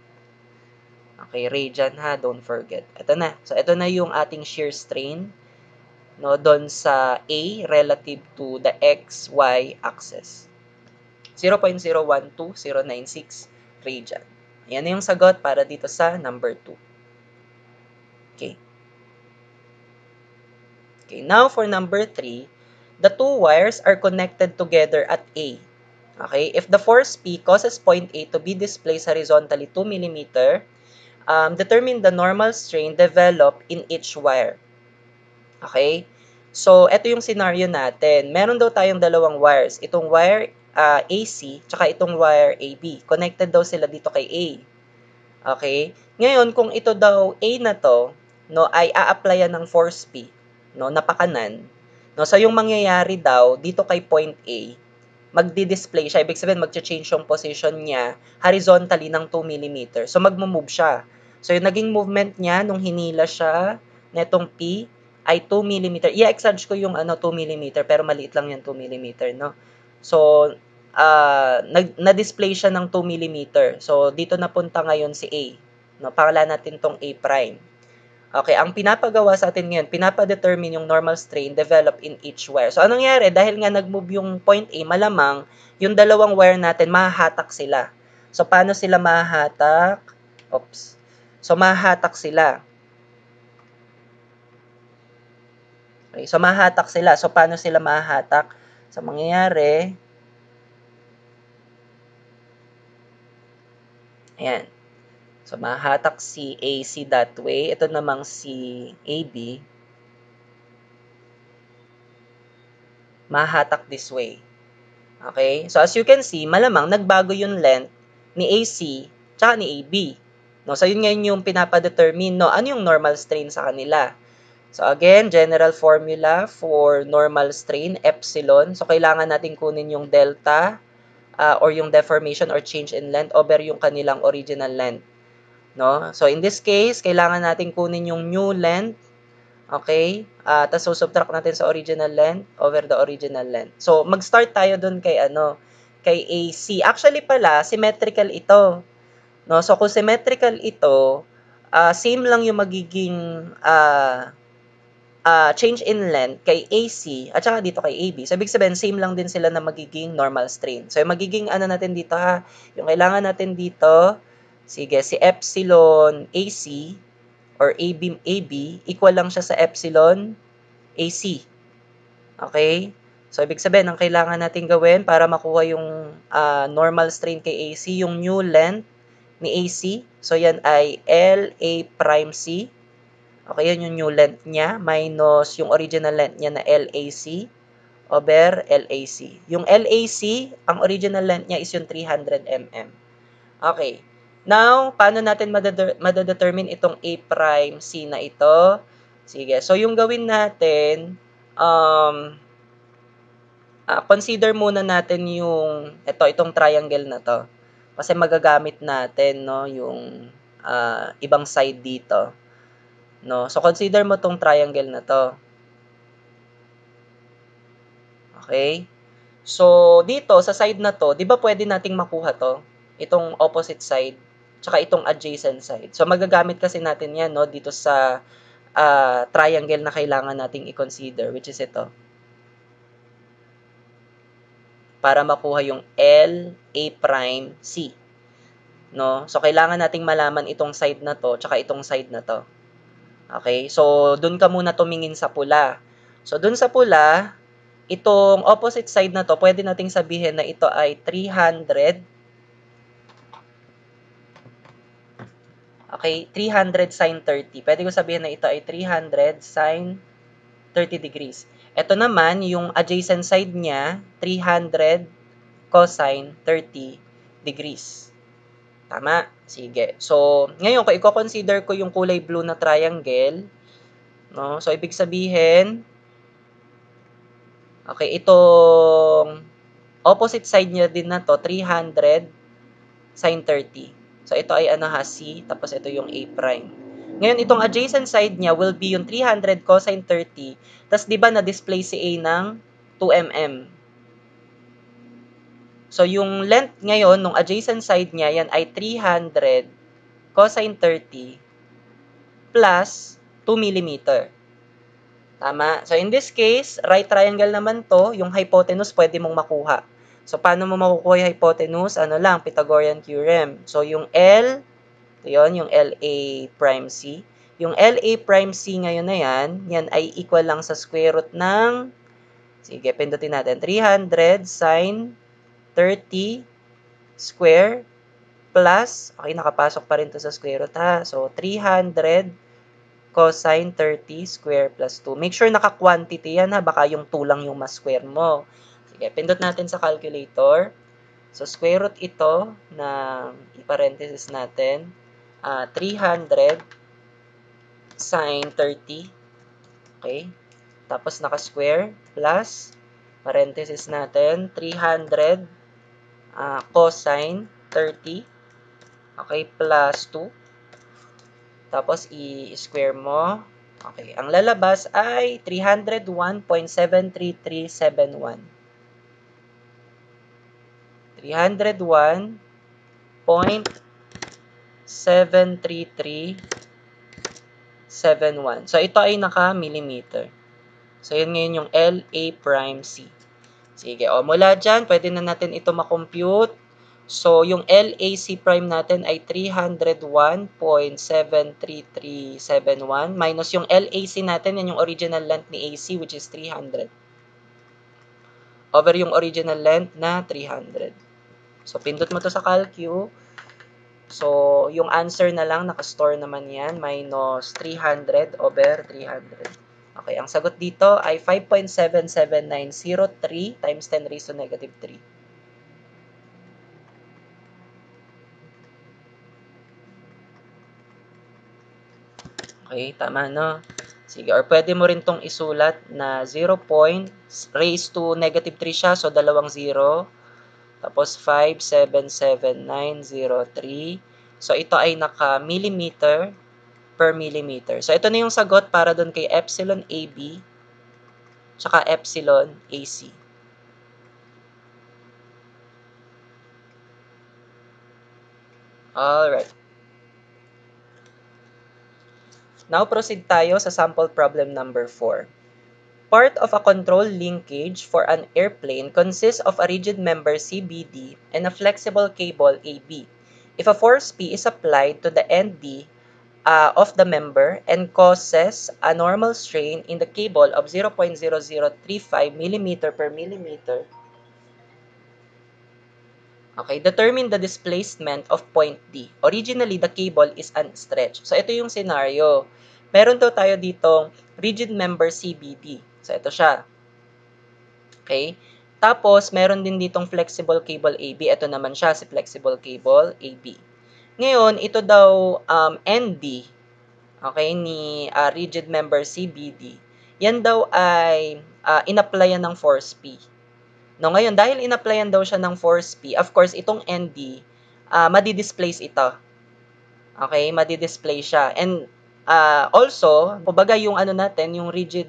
okay, radian ha, don't forget. Ito na. So, ito na yung ating shear strain, no, doon sa A relative to the XY axis. 0.012096 radian. Yan na yung sagot para dito sa number 2. Okay. Okay, now for number 3, the two wires are connected together at A. Okay, if the force P causes point A to be displaced horizontally 2 mm, determine the normal strain developed in each wire. Okay? So, ito yung scenario natin. Meron daw tayong dalawang wires. Itong wire AC, tsaka itong wire AB. Connected daw sila dito kay A. Okay? Ngayon, kung ito daw A na to, no, ay a-applyan ng force P, no, napakanan. No, so yung mangyayari daw dito kay point A, magdi-display siya. Ibig sabihin, mag-change yung position niya horizontally ng 2 mm. So, mag-move siya. So, yung naging movement niya nung hinila siya netong P ay 2 mm. I-exage ko yung 2 mm, pero maliit lang yung 2 mm, no? So, na-display siya ng 2 mm. So, dito napunta ngayon si A. No? Pangalan natin tong A prime. Okay, ang pinapagawa sa atin ngayon, pinapa-determine yung normal strain developed in each wire. So, anong nangyari? Dahil nga nag-move yung point A, malamang yung dalawang wire natin, mahahatak sila. So, paano sila mahahatak? Oops. So, mahahatak sila. Okay, so mahahatak sila. So, paano sila mahahatak? So, mangyayari, ayan. So, mahahatak si AC that way. Ito namang si AB. Mahahatak this way. Okay? So, as you can see, malamang nagbago yung length ni AC tsaka ni AB. No? So, yun ngayon yung pinapa-determine, no? Ano yung normal strain sa kanila? So, again, general formula for normal strain, epsilon. So, kailangan natin kunin yung delta or yung deformation or change in length over yung kanilang original length. No? So, in this case, kailangan natin kunin yung new length. Okay? Tapos, subtract natin sa original length over the original length. So, mag-start tayo dun kay, kay AC. Actually pala, symmetrical ito. No? So, kung symmetrical ito, same lang yung magiging change in length kay AC at saka dito kay AB. So, ibig sabihin, same lang din sila na magiging normal strain. So, yung magiging ano natin dito ha, yung kailangan natin dito, sige, si epsilon AC or AB equal lang siya sa epsilon AC. Okay? So, ibig sabihin, ang kailangan natin gawin para makuha yung normal strain kay AC, yung new length ni AC. So, yan ay LA prime C. Okay, yun yung new length niya minus yung original length niya na LAC over LAC. Yung LAC, ang original length niya is yung 300 mm. Okay. Now, paano natin madadetermine itong A prime C na ito? Sige. So, yung gawin natin, consider muna natin yung itong triangle na to. Kasi magagamit natin no yung ibang side dito. No? So, consider mo tong triangle na to. Okay? So, dito, sa side na to, di ba pwede nating makuha to? Itong opposite side, tsaka itong adjacent side. So, magagamit kasi natin yan, no? Dito sa triangle na kailangan nating i-consider, which is ito. Para makuha yung L, A prime, C. No? So, kailangan nating malaman itong side na to, tsaka itong side na to. Okay? So, dun ka muna tumingin sa pula. So, dun sa pula, itong opposite side na to, pwede nating sabihin na ito ay 300. Okay, 300 sine 30. Pwede ko sabihin na ito ay 300 sine 30 degrees. Ito naman, yung adjacent side niya, 300 cosine 30 degrees. Tama? Sige. So, ngayon, kung i-consider ko yung kulay blue na triangle, no? So, ibig sabihin, okay, itong opposite side niya din na to, 300 sine 30. So, ito ay ano ha, C, tapos ito yung A prime. Ngayon, itong adjacent side niya will be yung 300 cosine 30, tapos di ba na-display si A ng 2 mm. So, yung length ngayon ng adjacent side niya, yan ay 300 cosine 30 plus 2 mm. Tama? So, in this case, right triangle naman to, yung hypotenuse pwede mong makuha. So, paano mo makukuha yung hypotenuse? Ano lang, Pythagorean theorem. So, yung L, ito yun, yung LA prime C. Yung LA prime C ngayon na yan ay equal lang sa square root ng, sige, pindutin natin, 300 sine 30 square plus, okay, nakapasok pa rin to sa square root ha. So, 300 cosine 30 square plus 2. Make sure naka-quantity yan ha, baka yung 2 lang yung mas-square mo. Sige, pindot natin sa calculator. So, square root ito na i-parenthesis natin. 300 sine 30. Okay? Tapos naka-square plus, parenthesis natin, 300 cosine 30. Okay? Plus 2. Tapos, i-square mo. Okay. Ang lalabas ay 301.73371. 301.73371. So, ito ay naka-millimeter. So, yun ngayon yung LA prime C. Sige. O, mula dyan, pwede na natin ito makompute. So, yung LAC prime natin ay 301.73371 minus yung LAC natin, yan yung original length ni AC which is 300 over yung original length na 300. So, pindot mo to sa calcu. So, yung answer na lang, nakastore naman yan, minus 300 over 300. Okay, ang sagot dito ay 5.77903 times 10 raised to negative 3. Okay, tama no? Sige, or pwede mo rin tong isulat na 0. Raised to negative 3 siya, so dalawang 0. Tapos 5.77903. So ito ay naka-millimeter per millimeter. So ito na yung sagot para doon kay epsilon AB tsaka epsilon AC. Alright. Now, proceed tayo sa sample problem number 4. Part of a control linkage for an airplane consists of a rigid member CBD and a flexible cable AB. If a force P is applied to the end D of the member and causes a normal strain in the cable of 0.0035 millimeter per millimeter, okay, determine the displacement of point D. Originally, the cable is unstretched. So, ito yung scenario. Meron daw tayo ditong rigid member CBD. So, ito siya. Okay? Tapos, meron din ditong flexible cable AB. Ito naman siya, si flexible cable AB. Ngayon, ito daw ND, okay, ni rigid member CBD. Yan daw ay inapplyan ng force P. No, ngayon, dahil inapplyan daw siya ng force P, of course, itong ND, madi-displace ito. Okay, madi-display siya. And also, kumbaga yung ano natin, yung rigid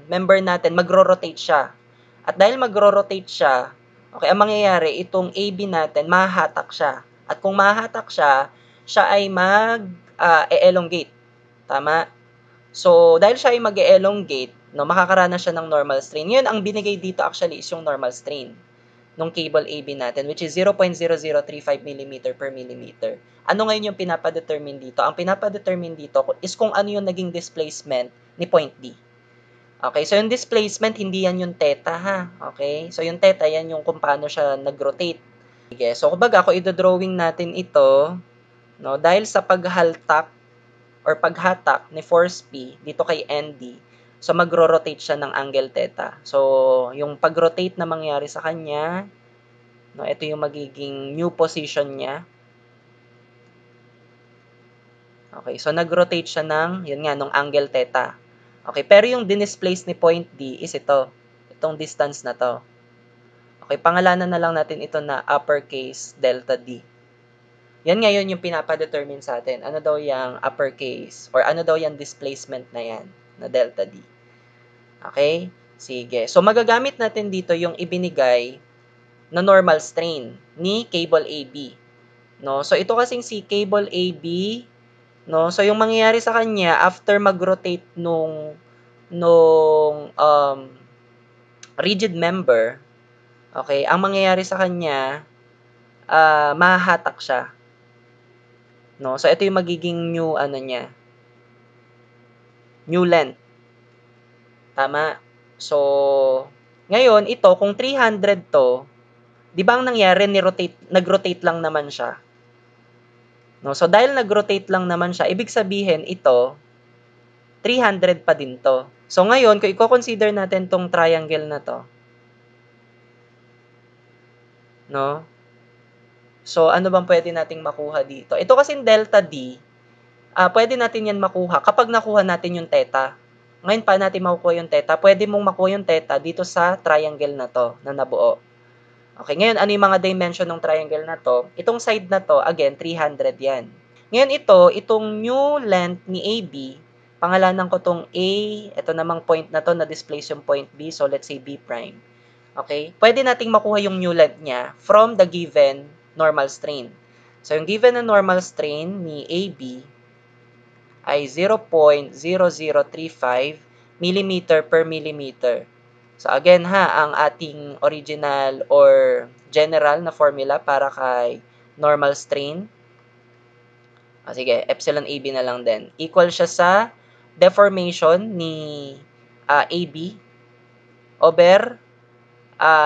member natin, magro-rotate siya. At dahil magro-rotate siya, okay, ang mangyayari, itong AB natin, mahahatak siya. At kung mahahatak siya, siya ay mag-elongate. Tama? So, dahil siya ay mag-elongate, no, makakaranas siya ng normal strain. Yun, ang binigay dito actually is yung normal strain nung cable AB natin, which is 0.0035 mm per millimeter. Ano ngayon yung pinapadetermine dito? Ang pinapadetermine dito is kung ano yung naging displacement ni point D. Okay, so yung displacement, hindi yan yung theta, ha? Okay, so yung theta, yan yung kung paano siya nag-rotate. Sige, so kumbaga, kung i-drawing natin ito, no, dahil sa paghaltak or paghatak ni force P dito kay ND, so magro-rotate siya ng angle theta. So, yung pag-rotate na mangyari sa kanya, no, ito yung magiging new position niya. Okay, so nag-rotate siya ng, yun nga, nung angle theta. Okay, pero yung dinisplace ni point D is ito. Itong distance na to. Okay, pangalanan na lang natin ito na uppercase delta D. Yan ngayon yung pinapadetermine sa atin. Ano daw yung uppercase or ano daw yung displacement na yan na delta D. Okay? Sige. So, magagamit natin dito yung ibinigay na normal strain ni cable AB. No? So, ito kasing si cable AB, no? So, yung mangyayari sa kanya, after mag-rotate nung rigid member, okay, ang mangyayari sa kanya, mahahatak siya. No? So, ito yung magiging new, ano niya, new length. Tama? So, ngayon, ito, kung 300 to, di ba ang nangyari, nag-rotate lang naman siya. No? So, dahil nag-rotate lang naman siya, ibig sabihin, ito, 300 pa din to. So, ngayon, kung i-consider natin tong triangle na to, no? So, ano bang pwede nating makuha dito? Ito kasing delta D, pwede natin yan makuha kapag nakuha natin yung theta. Ngayon, paano natin makukuha yung theta? Pwede mong makuha yung theta dito sa triangle na to, na nabuo. Okay, ngayon, ano yung mga dimension ng triangle na to? Itong side na to, again, 300 yan. Ngayon, itong new length ni AB, pangalanan ko tong A, ito namang point na to, na-displace yung point B, so let's say B prime. Okay? Pwede nating makuha yung new length niya from the given normal strain. So, yung given na normal strain ni AB ay 0.0035 mm per millimeter. So, again ha, ang ating original or general na formula para kay normal strain. Sige, epsilon AB na lang din. Equal siya sa deformation ni AB over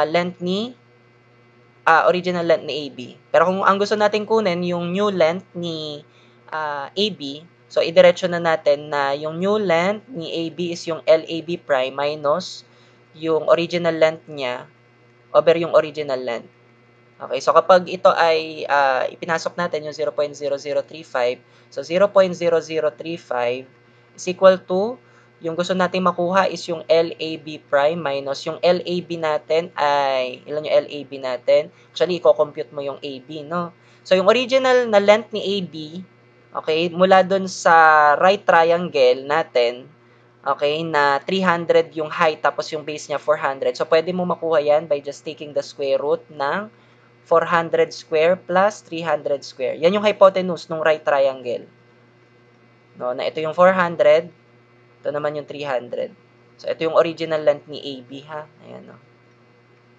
length ni original length ni AB. Pero kung ang gusto natin kunin, yung new length ni AB, so idiretso na natin na yung new length ni AB is yung LAB prime minus yung original length niya over yung original length. Okay, so kapag ito ay ipinasok natin yung 0.0035, so 0.0035 is equal to yung gusto nating makuha is yung LAB prime minus yung LAB natin ay, ilan yung LAB natin? Actually, i-compute mo yung AB, no? So, yung original na length ni AB, okay, mula dun sa right triangle natin, okay, na 300 yung height tapos yung base niya 400. So, pwede mo makuha yan by just taking the square root ng 400 square plus 300 square. Yan yung hypotenuse ng right triangle. No, na ito yung 400, ito naman yung 300. So, ito yung original length ni AB, ha? Ayan, no?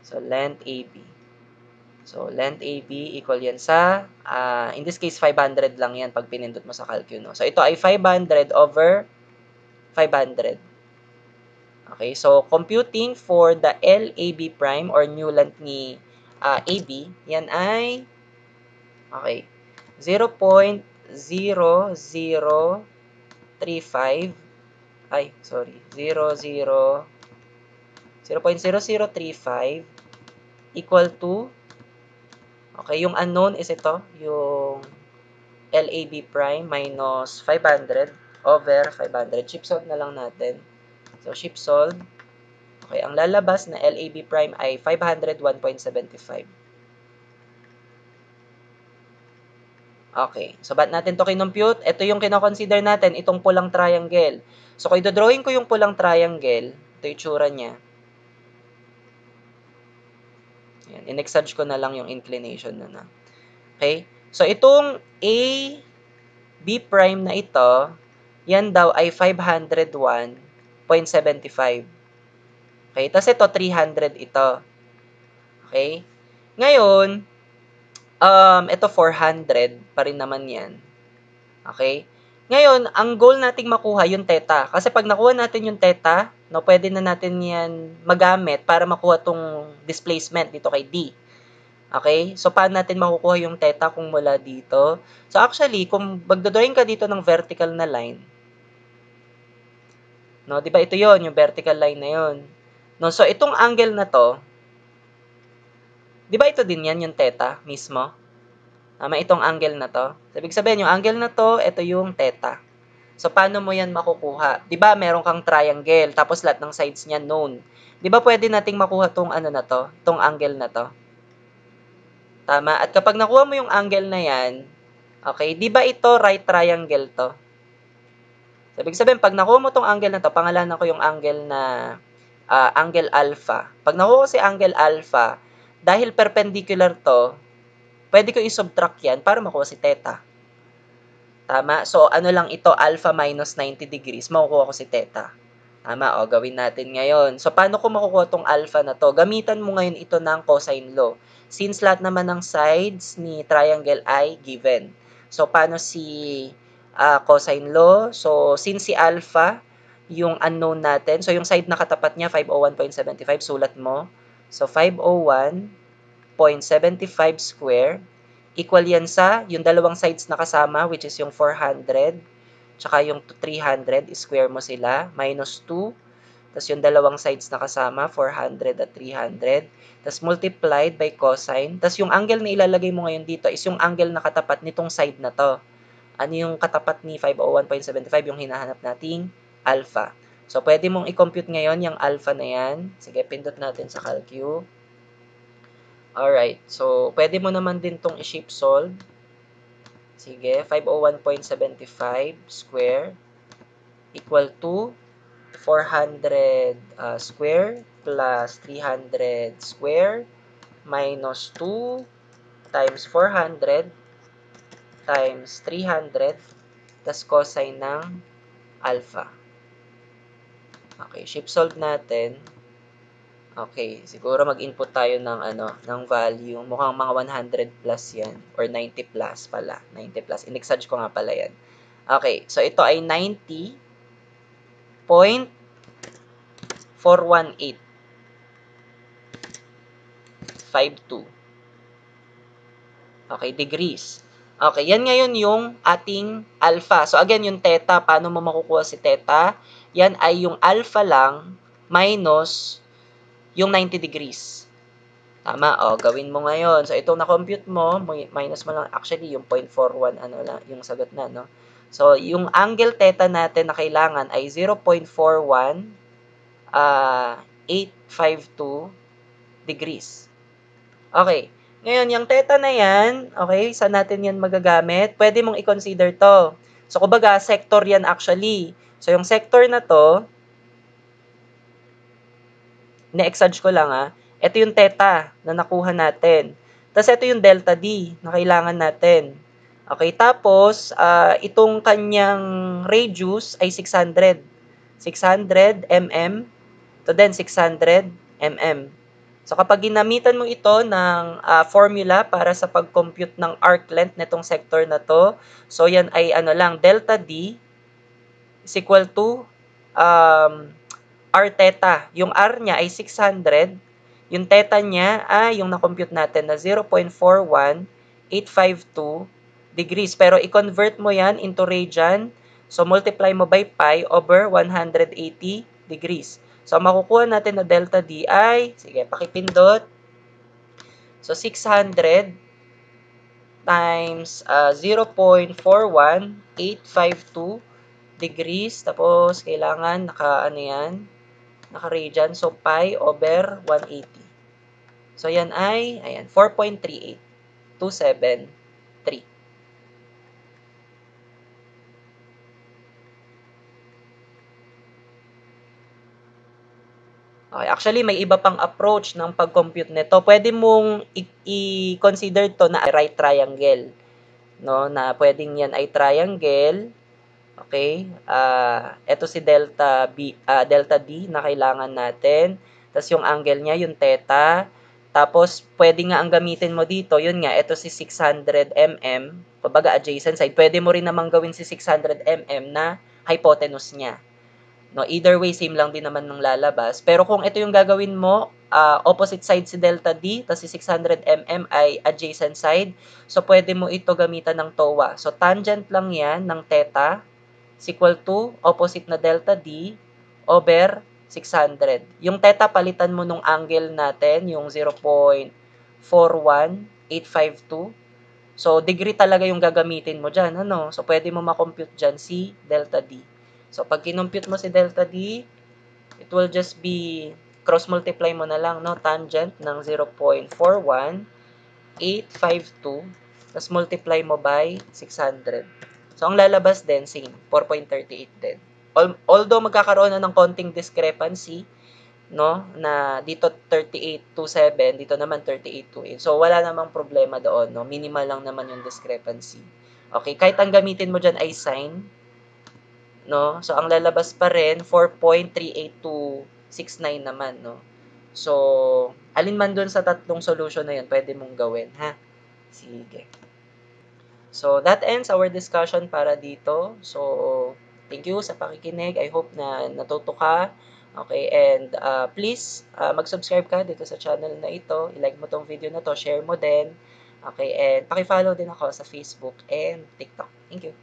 So, length AB. So, length AB equal yan sa, in this case, 500 lang yan pag pinindot mo sa calcu, no? So, ito ay 500 over 500. Okay, so computing for the LAB prime or new length ni AB, yan ay, okay, 0.0035, ay, sorry, 0.0035 equal to, okay, yung unknown is ito, yung LAB prime minus 500 over 500. Chip solve na lang natin. So, chip solve. Okay, ang lalabas na LAB prime ay 501.75. Okay, so ba't natin to kinompute? Ito yung kinoconsider natin, itong pulang triangle. So, kung idodrawing ko yung pulang triangle, ito yung itsura niya. Yan, in-exage ko na lang yung inclination na. Okay, so itong A, B prime na ito, yan daw ay 501.75. Okay, tapos ito 300 ito. Okay, ngayon, ito 400 pa rin naman yan. Okay? Ngayon, ang goal nating makuha yung theta. Kasi pag nakuha natin yung theta, no, pwede na natin yan magamit para makuha tong displacement dito kay D. Okay? So, paano natin makukuha yung theta kung mula dito? So, actually, kung magdodrawing ka dito ng vertical na line, no, di ba ito yon yung vertical line na yon. No, so, itong angle na to, di ba ito din yan yung theta mismo? Itong angle na to. So, ibig sabihin, yung angle na to, ito yung theta. So, paano mo yan makukuha? Di ba meron kang triangle, tapos lahat ng sides niya known. Di ba pwede nating makuha tong ano na to, tong angle na to? Tama. At kapag nakuha mo yung angle na yan, okay, di ba ito right triangle to? So, ibig sabihin, pag nakuha mo tong angle na to, pangalanan ko yung angle na angle alpha. Pag nakuha ko si angle alpha, dahil perpendicular to, pwede ko i-subtract yan para makuha si theta. Tama? So, ano lang ito, alpha minus 90 degrees, makukuha ko si theta. Tama? O, gawin natin ngayon. So, paano ko makukuha tong alpha na to? Gamitan mo ngayon ito ng cosine law. Since lahat naman ng sides ni triangle ay given. So, paano si cosine law? So, since si alpha, yung unknown natin. So, yung side na katapat niya, 501.75, sulat mo. So, 501.75 square equal yan sa yung dalawang sides na kasama, which is yung 400 tsaka yung 300, square mo sila, minus 2, tapos yung dalawang sides na kasama, 400 at 300, tapos multiplied by cosine, tapos yung angle na ilalagay mo ngayon dito is yung angle na katapat nitong side na to. Ano yung katapat ni 501.75? Yung hinahanap nating alpha. So, pwede mong i-compute ngayon yung alpha na yan. Sige, pindot natin sa calcu. Alright, so pwede mo naman din tong i-shape solve. Sige, 501.75 square equal to 400 square plus 300 square minus 2 times 400 times 300 tas cosine ng alpha. Okay, shape solve natin. Okay, siguro mag-input tayo ng ng value. Mukhang mga 100 plus 'yan or 90 plus pala. 90 plus. In-exage ko nga pala 'yan. Okay, so ito ay 90.41852. Okay, degrees. Okay, yan ngayon yung ating alpha. So again, yung theta, paano mo makukuha si theta? Yan ay yung alpha lang minus yung 90 degrees. Tama, gawin mo ngayon. So, itong na-compute mo, minus mo lang, actually, yung 0.41, lang, yung sagot na, no? So, yung angle theta natin na kailangan ay 0.41, 852 degrees. Okay. Ngayon, yung theta na yan, okay, saan natin yan magagamit? Pwede mong i-consider to. So, kumbaga, sector yan actually. So, yung sector na to, na-exage ko lang ito yung theta na nakuha natin. Tapos ito yung delta D na kailangan natin. Okay, tapos, itong kanyang radius ay 600. 600 mm to then 600 mm. So, kapag ginamitan mo ito ng formula para sa pag-compute ng arc length nitong sector na to, so yan ay ano lang, delta D is equal to r theta. Yung r niya ay 600, yung theta niya ay yung na-compute natin na 0.41852 degrees. Pero i-convert mo yan into radian, so multiply mo by pi over 180 degrees. So, makukuha natin na delta D ay, sige, pakipindot. So, 600 times 0.41852 degrees. Tapos, kailangan ano yan, naka-radian. So, pi over 180. So, yan ay, ayan, 4.38273. Okay, actually, may iba pang approach ng pag-compute nito. Pwede mong i-consider to na right triangle. No? Na pwedeng yan ay triangle. Okay? Ito si delta D na kailangan natin. Tapos yung angle niya, yung theta. Tapos, pwede nga ang gamitin mo dito, yun nga, ito si 600 mm, kumbaga adjacent side. Pwede mo rin namang gawin si 600 mm na hypotenuse niya. No, either way, same lang din naman ng lalabas. Pero kung ito yung gagawin mo, opposite side si delta D, tapos si 600 mm ay adjacent side, so pwede mo ito gamitan ng TOA. So, tangent lang yan ng theta is equal to opposite na delta D over 600. Yung theta, palitan mo nung angle natin, yung 0.41852. So, degree talaga yung gagamitin mo dyan. Ano? So, pwede mo makompute dyan si delta D. So, pag kinompute mo si delta D, it will just be cross-multiply mo na lang, no? Tangent ng 0.41852, tapos multiply mo by 600. So, ang lalabas din, same, 4.38 din. Although magkakaroon na ng konting discrepancy, no, na dito 38.27, dito naman 38.28. So, wala namang problema doon, no? Minimal lang naman yung discrepancy. Okay, kahit ang gamitin mo dyan ay sign, no? So, ang lalabas pa rin, 4.38269 naman, no? So, alin man dun sa tatlong solution na yun, pwede mong gawin, ha? Sige. So, that ends our discussion para dito. So, thank you sa pakikinig. I hope na natuto ka. Okay, and please, mag-subscribe ka dito sa channel na ito. I-like mo tong video na to, share mo din. Okay, and paki-follow din ako sa Facebook and TikTok. Thank you.